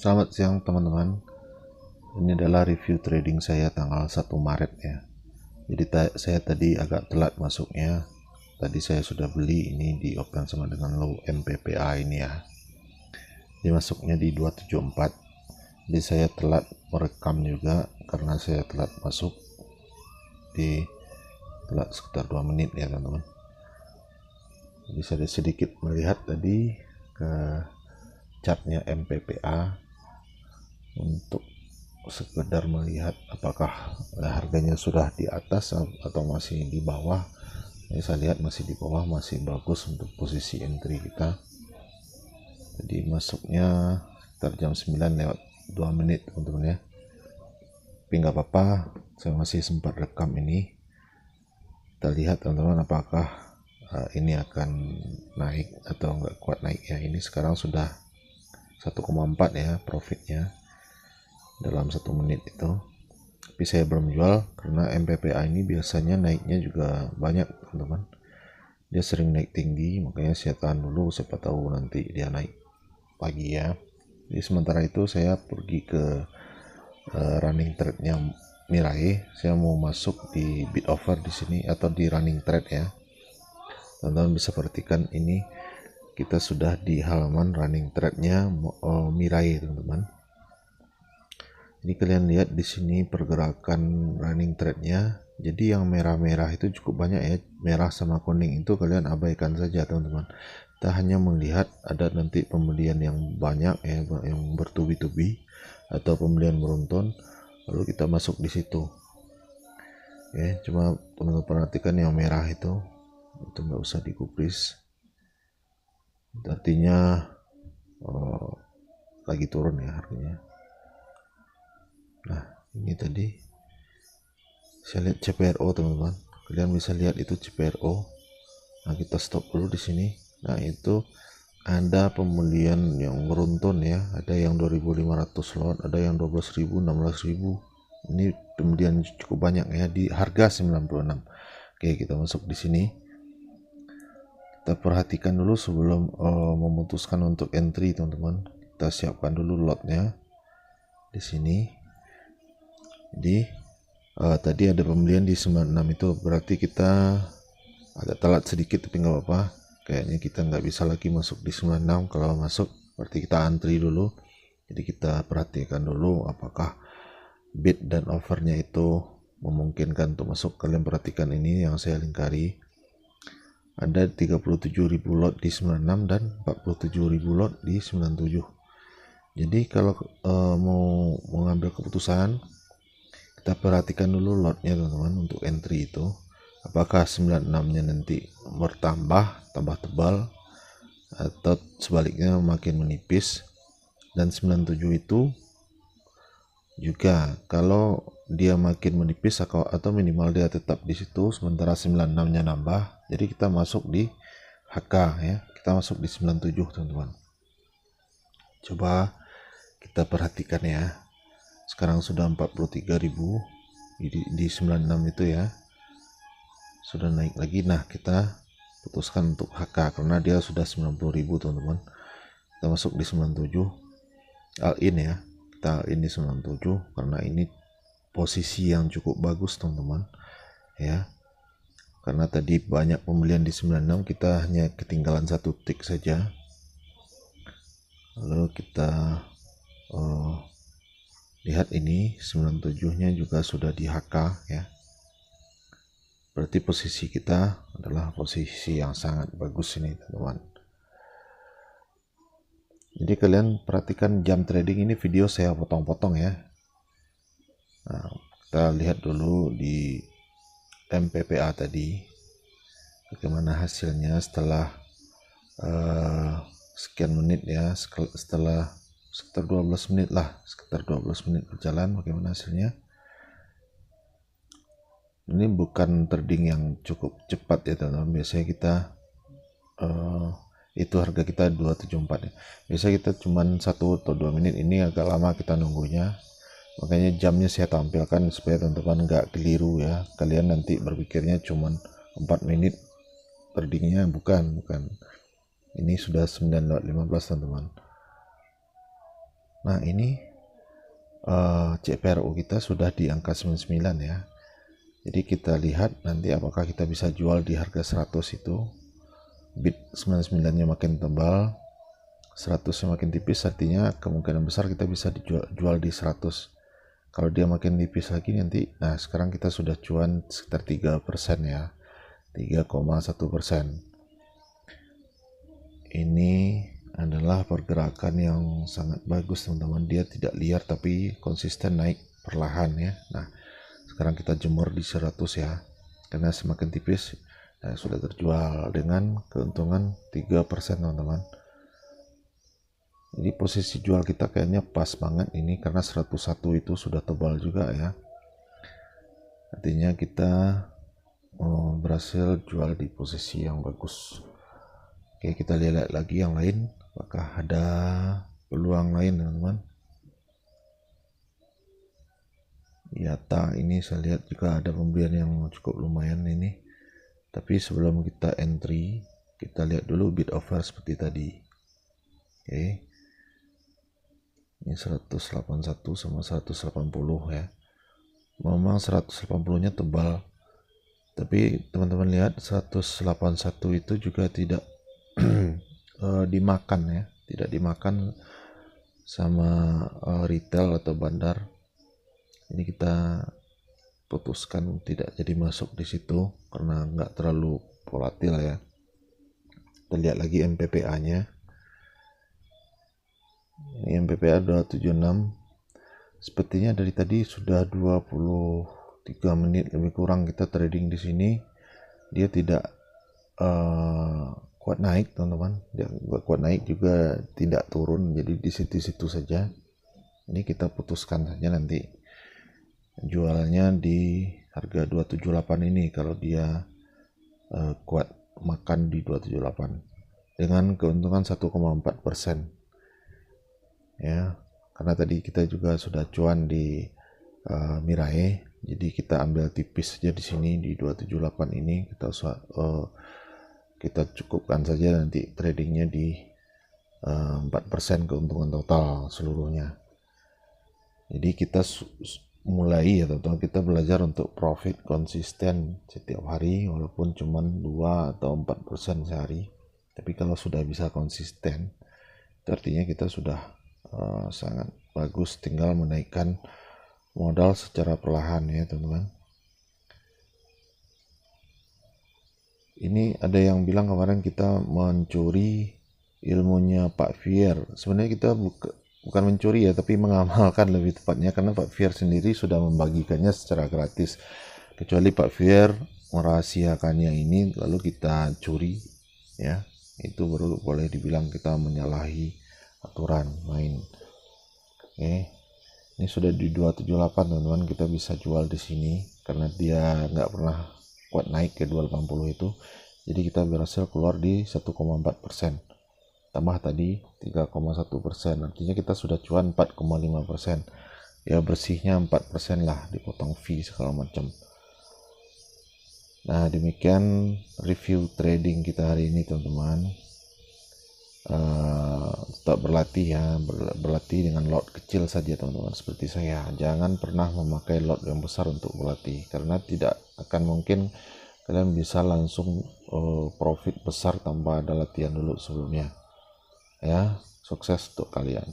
Selamat siang teman-teman. Ini adalah review trading saya tanggal 1 Maret ya. Jadi saya tadi agak telat masuknya. Tadi saya sudah beli ini di open sama dengan low MPPA ini ya. Jadi masuknya di 274. Jadi saya telat merekam juga karena saya telat masuk di telat sekitar 2 menit ya teman-teman. Jadi saya sedikit melihat tadi ke chartnya MPPA untuk sekedar melihat apakah harganya sudah di atas atau masih di bawah. Saya lihat masih di bawah, masih bagus untuk posisi entry kita. Jadi masuknya sekitar jam 9 lewat 2 menit teman-teman ya. Tapi nggak apa-apa, saya masih sempat rekam ini. Kita lihat teman-teman apakah ini akan naik atau nggak kuat naik ya. Ini sekarang sudah 1,4 ya profitnya dalam 1 menit itu. Tapi saya belum jual karena MPPA ini biasanya naiknya juga banyak teman-teman. Dia sering naik tinggi, makanya saya tahan dulu, siapa tahu nanti dia naik pagi ya. Jadi sementara itu saya pergi ke running trade-nya Mirai. Saya mau masuk di bid offer di sini atau di running trade ya. Teman-teman bisa perhatikan ini kita sudah di halaman running trade-nya Mirai teman-teman. Jadi kalian lihat di sini pergerakan running trade-nya. Jadi yang merah-merah itu cukup banyak ya. Merah sama kuning itu kalian abaikan saja teman-teman. Kita hanya melihat ada nanti pembelian yang banyak ya, yang bertubi-tubi atau pembelian beruntun. Lalu kita masuk di situ. Ya, cuma teman-teman perhatikan yang merah itu nggak usah digubris. Artinya lagi turun ya harganya. Nah, ini tadi saya lihat CPRO teman-teman. Kalian bisa lihat itu CPRO. Nah, kita stop dulu di sini. Nah, itu ada pembelian yang beruntun ya. Ada yang 2.500 lot, ada yang 12.000, 16.000. Ini pembelian cukup banyak ya di harga 96. Oke, kita masuk di sini. Kita perhatikan dulu sebelum memutuskan untuk entry teman-teman. Kita siapkan dulu lotnya di sini. Jadi tadi ada pembelian di 96 itu berarti kita agak telat sedikit, tapi nggak apa-apa. Kayaknya kita nggak bisa lagi masuk di 96. Kalau masuk berarti kita antri dulu. Jadi kita perhatikan dulu apakah bid dan offernya itu memungkinkan untuk masuk. Kalian perhatikan ini yang saya lingkari, ada 37.000 lot di 96 dan 47.000 lot di 97. Jadi kalau mau mengambil keputusan, kita perhatikan dulu lotnya teman-teman untuk entry itu. Apakah 96-nya nanti bertambah, tambah tebal, atau sebaliknya makin menipis. Dan 97 itu juga kalau dia makin menipis atau minimal dia tetap di situ, sementara 96-nya nambah. Jadi kita masuk di HK ya. Kita masuk di 97 teman-teman. Coba kita perhatikan ya. Sekarang sudah 43.000 di 96 itu ya. Sudah naik lagi. Nah, kita putuskan untuk HK karena dia sudah 90.000 teman-teman. Kita masuk di 97 all in ya. Kita all in di 97 karena ini posisi yang cukup bagus teman-teman ya. Karena tadi banyak pembelian di 96, kita hanya ketinggalan satu tick saja. Lalu kita lihat ini 97-nya juga sudah di HK ya. Berarti posisi kita adalah posisi yang sangat bagus ini teman-teman. Jadi kalian perhatikan jam trading ini, video saya potong-potong ya. Nah, kita lihat dulu di MPPA tadi bagaimana hasilnya setelah sekian menit ya, setelah sekitar 12 menit lah, sekitar 12 menit berjalan, bagaimana hasilnya. Ini bukan trading yang cukup cepat ya teman-teman. Biasanya kita itu harga kita 274 ya. Biasanya kita cuman 1 atau 2 menit, ini agak lama kita nunggunya. Makanya jamnya saya tampilkan supaya teman-teman nggak keliru ya. Kalian nanti berpikirnya cuman 4 menit tradingnya, bukan. Ini sudah 9.15 teman-teman. Nah ini CPRU kita sudah di angka 99 ya. Jadi kita lihat nanti apakah kita bisa jual di harga 100 itu. Bid 99-nya makin tebal, 100-nya makin tipis, artinya kemungkinan besar kita bisa dijual di 100. Kalau dia makin tipis lagi nanti, nah sekarang kita sudah cuan sekitar 3% ya, 3,1%. Ini adalah pergerakan yang sangat bagus teman-teman, dia tidak liar tapi konsisten naik perlahan ya. Nah sekarang kita jemur di 100 ya, karena semakin tipis sudah terjual dengan keuntungan 3% teman-teman. Jadi posisi jual kita kayaknya pas banget ini karena 101 itu sudah tebal juga ya. Artinya kita berhasil jual di posisi yang bagus. Oke, kita lihat lagi yang lain, apakah ada peluang lain teman-teman. IATA ini saya lihat juga ada pembelian yang cukup lumayan ini. Tapi sebelum kita entry, kita lihat dulu bid offer seperti tadi. Oke. Ini 181 sama 180 ya. Memang 180-nya tebal. Tapi teman-teman lihat 181 itu juga tidak dimakan ya, tidak dimakan sama retail atau bandar. Ini kita putuskan tidak jadi masuk di situ karena nggak terlalu volatil ya. Kita lihat lagi MPPA-nya. Ini MPPA 276. Sepertinya dari tadi sudah 23 menit lebih kurang kita trading di sini. Dia tidak kuat naik teman-teman. Dia nggak kuat naik juga tidak turun. Jadi di situ-situ saja. Ini kita putuskan saja nanti jualnya di harga 278 ini kalau dia kuat makan di 278 dengan keuntungan 1,4% ya, karena tadi kita juga sudah cuan di Mirae, jadi kita ambil tipis saja di sini di 278 ini, kita cukupkan saja nanti tradingnya di 4% keuntungan total seluruhnya. Jadi kita mulai ya teman-teman, kita belajar untuk profit konsisten setiap hari walaupun cuma 2 atau 4% sehari. Tapi kalau sudah bisa konsisten itu artinya kita sudah sangat bagus, tinggal menaikkan modal secara perlahan ya teman-teman. Ini ada yang bilang kemarin kita mencuri ilmunya Pak Fier. Sebenarnya kita bukan mencuri ya, tapi mengamalkan lebih tepatnya, karena Pak Fier sendiri sudah membagikannya secara gratis. Kecuali Pak Fier merahasiakannya ini lalu kita curi ya, itu baru boleh dibilang kita menyalahi aturan main. Oke, ini sudah di 278 teman-teman, kita bisa jual di sini karena dia nggak pernah kuat naik ke 280 itu. Jadi kita berhasil keluar di 1,4%. Tambah tadi 3,1%, artinya kita sudah cuan 4,5%. Ya bersihnya 4% lah, dipotong fee segala macam. Nah demikian review trading kita hari ini teman-teman. Tetap berlatih ya, berlatih dengan lot kecil saja teman-teman, seperti saya. Jangan pernah memakai lot yang besar untuk berlatih, karena tidak akan mungkin kalian bisa langsung profit besar tanpa ada latihan dulu sebelumnya. Ya, sukses untuk kalian.